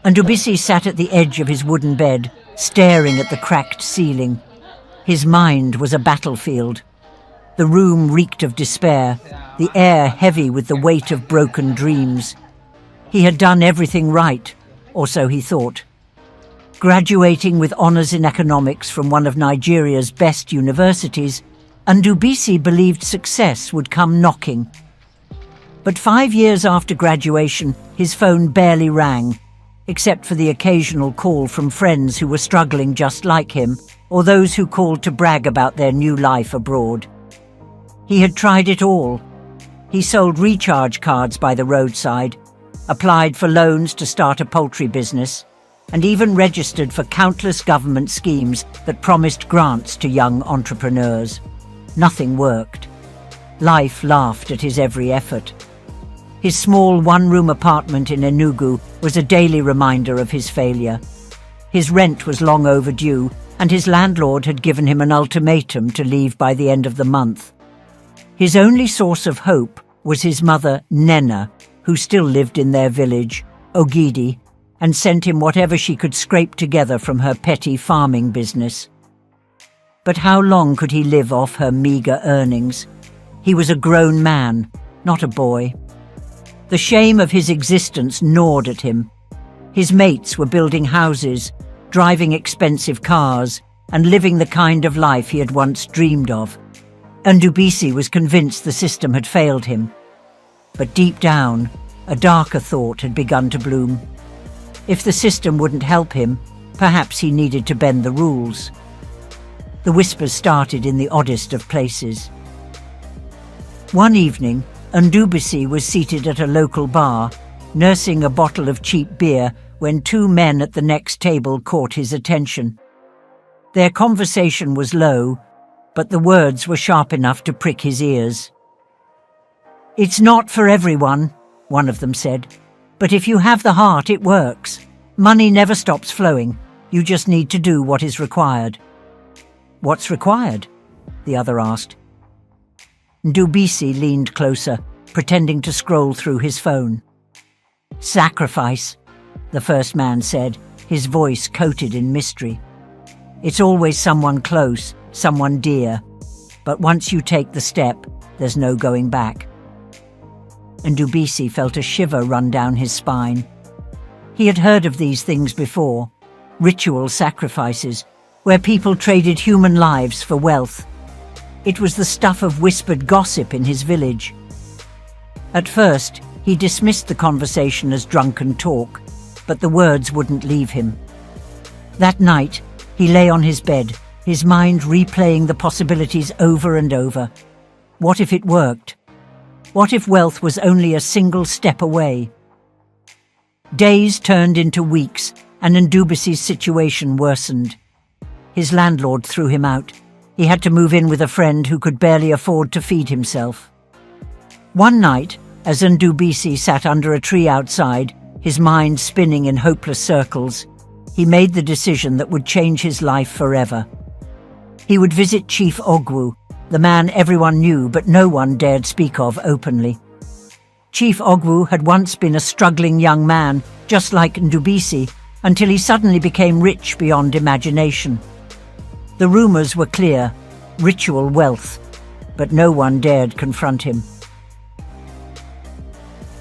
Ndubisi sat at the edge of his wooden bed, staring at the cracked ceiling. His mind was a battlefield. The room reeked of despair, the air heavy with the weight of broken dreams. He had done everything right, or so he thought. Graduating with honours in economics from one of Nigeria's best universities, Ndubisi believed success would come knocking. But 5 years after graduation, his phone barely rang, except for the occasional call from friends who were struggling just like him, or those who called to brag about their new life abroad. He had tried it all. He sold recharge cards by the roadside, applied for loans to start a poultry business, and even registered for countless government schemes that promised grants to young entrepreneurs. Nothing worked. Life laughed at his every effort. His small one-room apartment in Enugu was a daily reminder of his failure. His rent was long overdue, and his landlord had given him an ultimatum to leave by the end of the month. His only source of hope was his mother, Nena, who still lived in their village, Ogidi, and sent him whatever she could scrape together from her petty farming business. But how long could he live off her meagre earnings? He was a grown man, not a boy. The shame of his existence gnawed at him. His mates were building houses, driving expensive cars, and living the kind of life he had once dreamed of. Ndubisi was convinced the system had failed him. But deep down, a darker thought had begun to bloom. If the system wouldn't help him, perhaps he needed to bend the rules. The whispers started in the oddest of places. One evening, Ndubisi was seated at a local bar, nursing a bottle of cheap beer, when two men at the next table caught his attention. Their conversation was low, but the words were sharp enough to prick his ears. "It's not for everyone," one of them said. "But if you have the heart, it works. Money never stops flowing. You just need to do what is required." "What's required?" the other asked. Ndubisi leaned closer, pretending to scroll through his phone. "Sacrifice," the first man said, his voice coated in mystery. "It's always someone close, someone dear. But once you take the step, there's no going back." Ndubisi felt a shiver run down his spine. He had heard of these things before, ritual sacrifices, where people traded human lives for wealth. It was the stuff of whispered gossip in his village. At first, he dismissed the conversation as drunken talk, but the words wouldn't leave him. That night, he lay on his bed, his mind replaying the possibilities over and over. What if it worked? What if wealth was only a single step away? Days turned into weeks, and Ndubisi's situation worsened. His landlord threw him out. He had to move in with a friend who could barely afford to feed himself. One night, as Ndubisi sat under a tree outside, his mind spinning in hopeless circles, he made the decision that would change his life forever. He would visit Chief Ogwu, the man everyone knew but no one dared speak of openly. Chief Ogwu had once been a struggling young man, just like Ndubisi, until he suddenly became rich beyond imagination. The rumors were clear, ritual wealth, but no one dared confront him.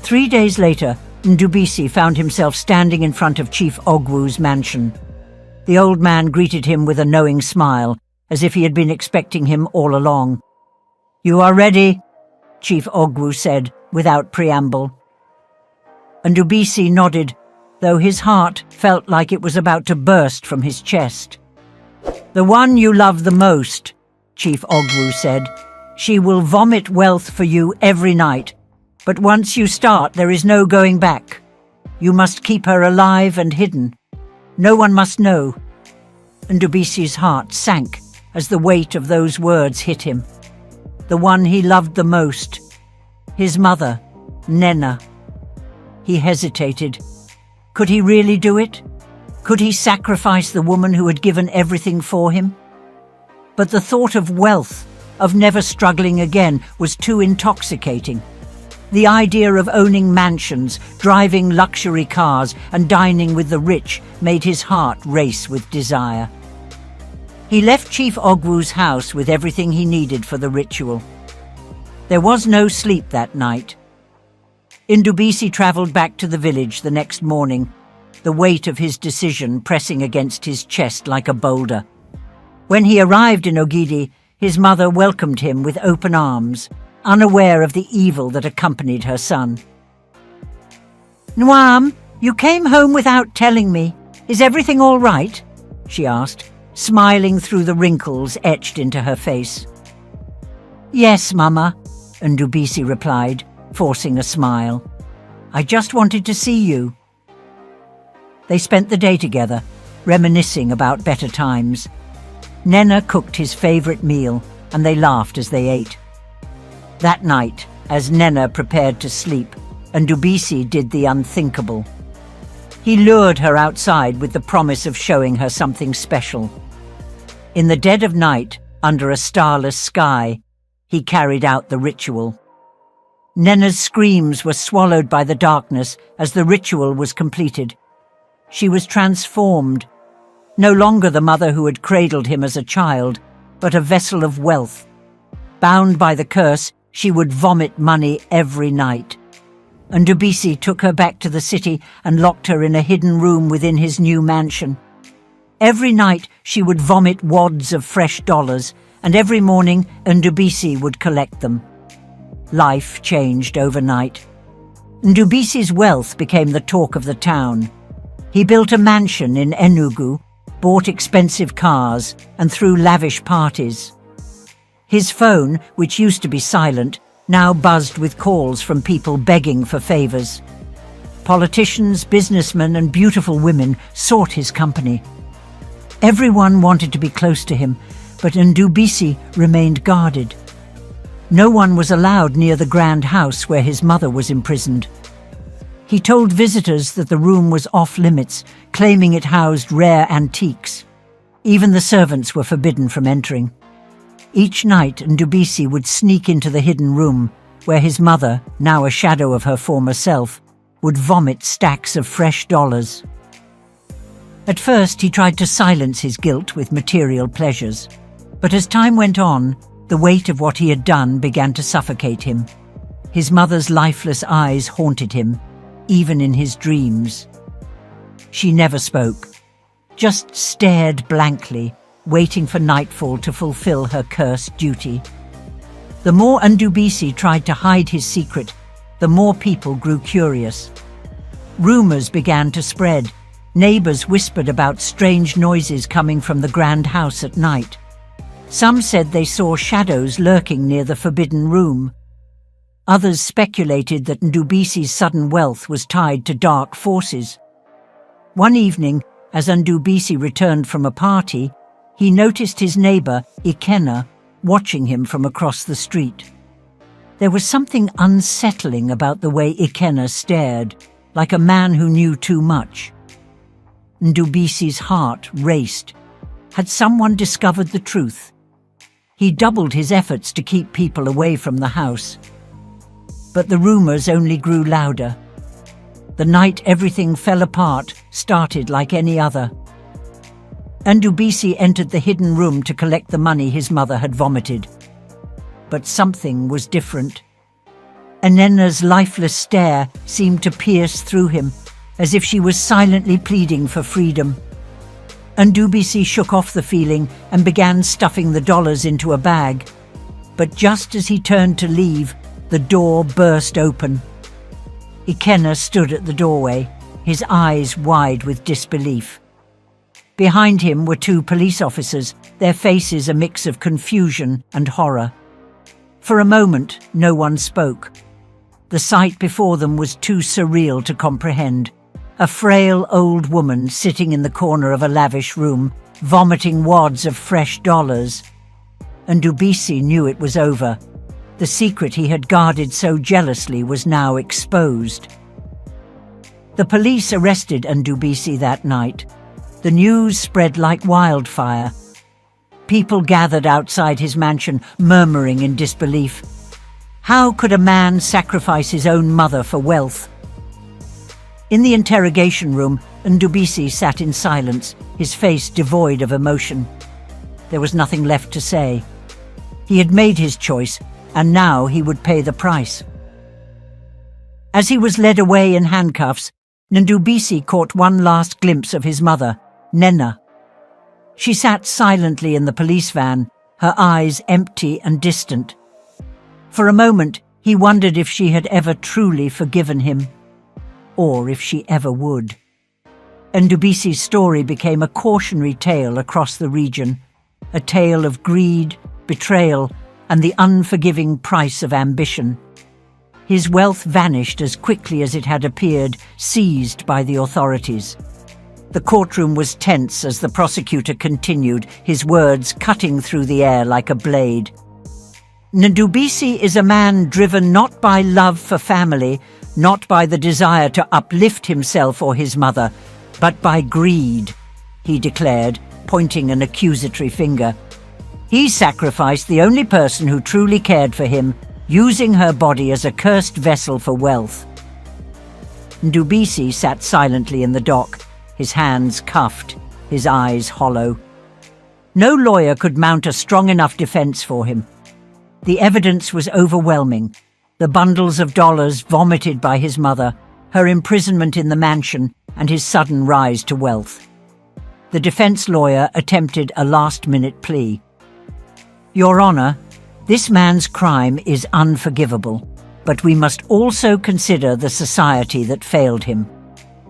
3 days later, Ndubisi found himself standing in front of Chief Ogwu's mansion. The old man greeted him with a knowing smile, as if he had been expecting him all along. "You are ready," Chief Ogwu said, without preamble. Ndubisi nodded, though his heart felt like it was about to burst from his chest. "The one you love the most," Chief Ogwu said. "She will vomit wealth for you every night. But once you start, there is no going back. You must keep her alive and hidden. No one must know." Ndubisi's heart sank as the weight of those words hit him. The one he loved the most. His mother, Nena. He hesitated. Could he really do it? Could he sacrifice the woman who had given everything for him? But the thought of wealth, of never struggling again, was too intoxicating. The idea of owning mansions, driving luxury cars, and dining with the rich made his heart race with desire. He left Chief Ogwu's house with everything he needed for the ritual. There was no sleep that night. Ndubisi travelled back to the village the next morning, the weight of his decision pressing against his chest like a boulder. When he arrived in Ogidi, his mother welcomed him with open arms, unaware of the evil that accompanied her son. "Nwam, you came home without telling me. Is everything all right?" she asked, smiling through the wrinkles etched into her face. "Yes, Mama," Ndubisi replied, forcing a smile. "I just wanted to see you." They spent the day together, reminiscing about better times. Nena cooked his favourite meal, and they laughed as they ate. That night, as Nena prepared to sleep, Ndubisi did the unthinkable. He lured her outside with the promise of showing her something special. In the dead of night, under a starless sky, he carried out the ritual. Nena's screams were swallowed by the darkness as the ritual was completed. She was transformed, no longer the mother who had cradled him as a child, but a vessel of wealth. Bound by the curse, she would vomit money every night. Ndubisi took her back to the city and locked her in a hidden room within his new mansion. Every night she would vomit wads of fresh dollars, and every morning Ndubisi would collect them. Life changed overnight. Ndubisi's wealth became the talk of the town. He built a mansion in Enugu, bought expensive cars, and threw lavish parties. His phone, which used to be silent, now buzzed with calls from people begging for favors. Politicians, businessmen, and beautiful women sought his company. Everyone wanted to be close to him, but Ndubisi remained guarded. No one was allowed near the grand house where his mother was imprisoned. He told visitors that the room was off-limits, claiming it housed rare antiques. Even the servants were forbidden from entering. Each night, Ndubisi would sneak into the hidden room, where his mother, now a shadow of her former self, would vomit stacks of fresh dollars. At first, he tried to silence his guilt with material pleasures, but as time went on, the weight of what he had done began to suffocate him. His mother's lifeless eyes haunted him, even in his dreams. She never spoke, just stared blankly, waiting for nightfall to fulfill her cursed duty. The more Ndubisi tried to hide his secret, the more people grew curious. Rumors began to spread. Neighbors whispered about strange noises coming from the grand house at night. Some said they saw shadows lurking near the forbidden room. Others speculated that Ndubisi's sudden wealth was tied to dark forces. One evening, as Ndubisi returned from a party, he noticed his neighbor, Ikenna, watching him from across the street. There was something unsettling about the way Ikenna stared, like a man who knew too much. Ndubisi's heart raced. Had someone discovered the truth? He doubled his efforts to keep people away from the house. But the rumors only grew louder. The night everything fell apart started like any other. Ndubisi entered the hidden room to collect the money his mother had vomited. But something was different. Anena's lifeless stare seemed to pierce through him, as if she was silently pleading for freedom. Ndubisi shook off the feeling and began stuffing the dollars into a bag. But just as he turned to leave, the door burst open. Ikenna stood at the doorway, his eyes wide with disbelief. Behind him were two police officers, their faces a mix of confusion and horror. For a moment, no one spoke. The sight before them was too surreal to comprehend. A frail old woman sitting in the corner of a lavish room, vomiting wads of fresh dollars. Ndubisi knew it was over. The secret he had guarded so jealously was now exposed. The police arrested Ndubisi that night. The news spread like wildfire. People gathered outside his mansion, murmuring in disbelief. How could a man sacrifice his own mother for wealth? In the interrogation room, Ndubisi sat in silence, his face devoid of emotion. There was nothing left to say. He had made his choice, and now he would pay the price. As he was led away in handcuffs, Ndubisi caught one last glimpse of his mother, Nena. She sat silently in the police van, her eyes empty and distant. For a moment, he wondered if she had ever truly forgiven him, or if she ever would. Ndubisi's story became a cautionary tale across the region, a tale of greed, betrayal, and the unforgiving price of ambition. His wealth vanished as quickly as it had appeared, seized by the authorities. The courtroom was tense as the prosecutor continued, his words cutting through the air like a blade. Ndubisi is a man driven not by love for family, not by the desire to uplift himself or his mother, but by greed, he declared, pointing an accusatory finger. He sacrificed the only person who truly cared for him, using her body as a cursed vessel for wealth. Ndubisi sat silently in the dock, his hands cuffed, his eyes hollow. No lawyer could mount a strong enough defense for him. The evidence was overwhelming. The bundles of dollars vomited by his mother, her imprisonment in the mansion, and his sudden rise to wealth. The defense lawyer attempted a last-minute plea. Your Honor, this man's crime is unforgivable, but we must also consider the society that failed him.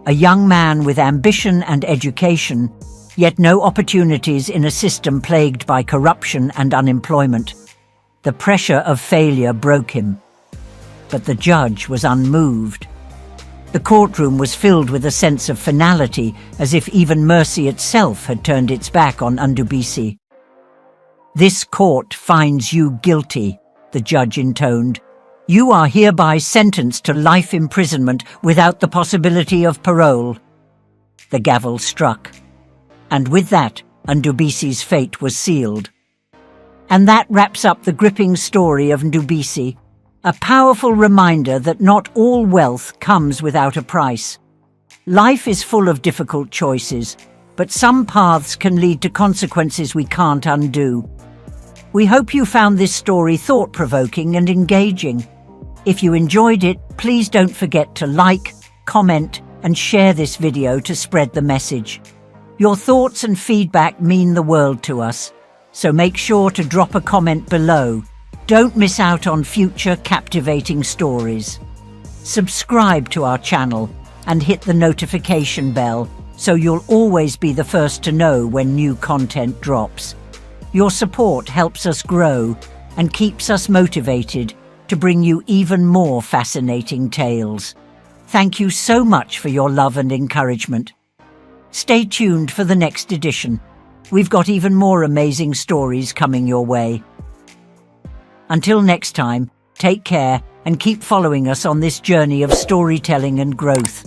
A young man with ambition and education, yet no opportunities in a system plagued by corruption and unemployment. The pressure of failure broke him. But the judge was unmoved. The courtroom was filled with a sense of finality, as if even mercy itself had turned its back on Ndubisi. This court finds you guilty, the judge intoned. You are hereby sentenced to life imprisonment without the possibility of parole. The gavel struck. And with that, Ndubisi's fate was sealed. And that wraps up the gripping story of Ndubisi, a powerful reminder that not all wealth comes without a price. Life is full of difficult choices, but some paths can lead to consequences we can't undo. We hope you found this story thought-provoking and engaging. If you enjoyed it, please don't forget to like, comment, and share this video to spread the message. Your thoughts and feedback mean the world to us, so make sure to drop a comment below. Don't miss out on future captivating stories. Subscribe to our channel and hit the notification bell so you'll always be the first to know when new content drops. Your support helps us grow and keeps us motivated to bring you even more fascinating tales. Thank you so much for your love and encouragement. Stay tuned for the next edition. We've got even more amazing stories coming your way. Until next time, take care and keep following us on this journey of storytelling and growth.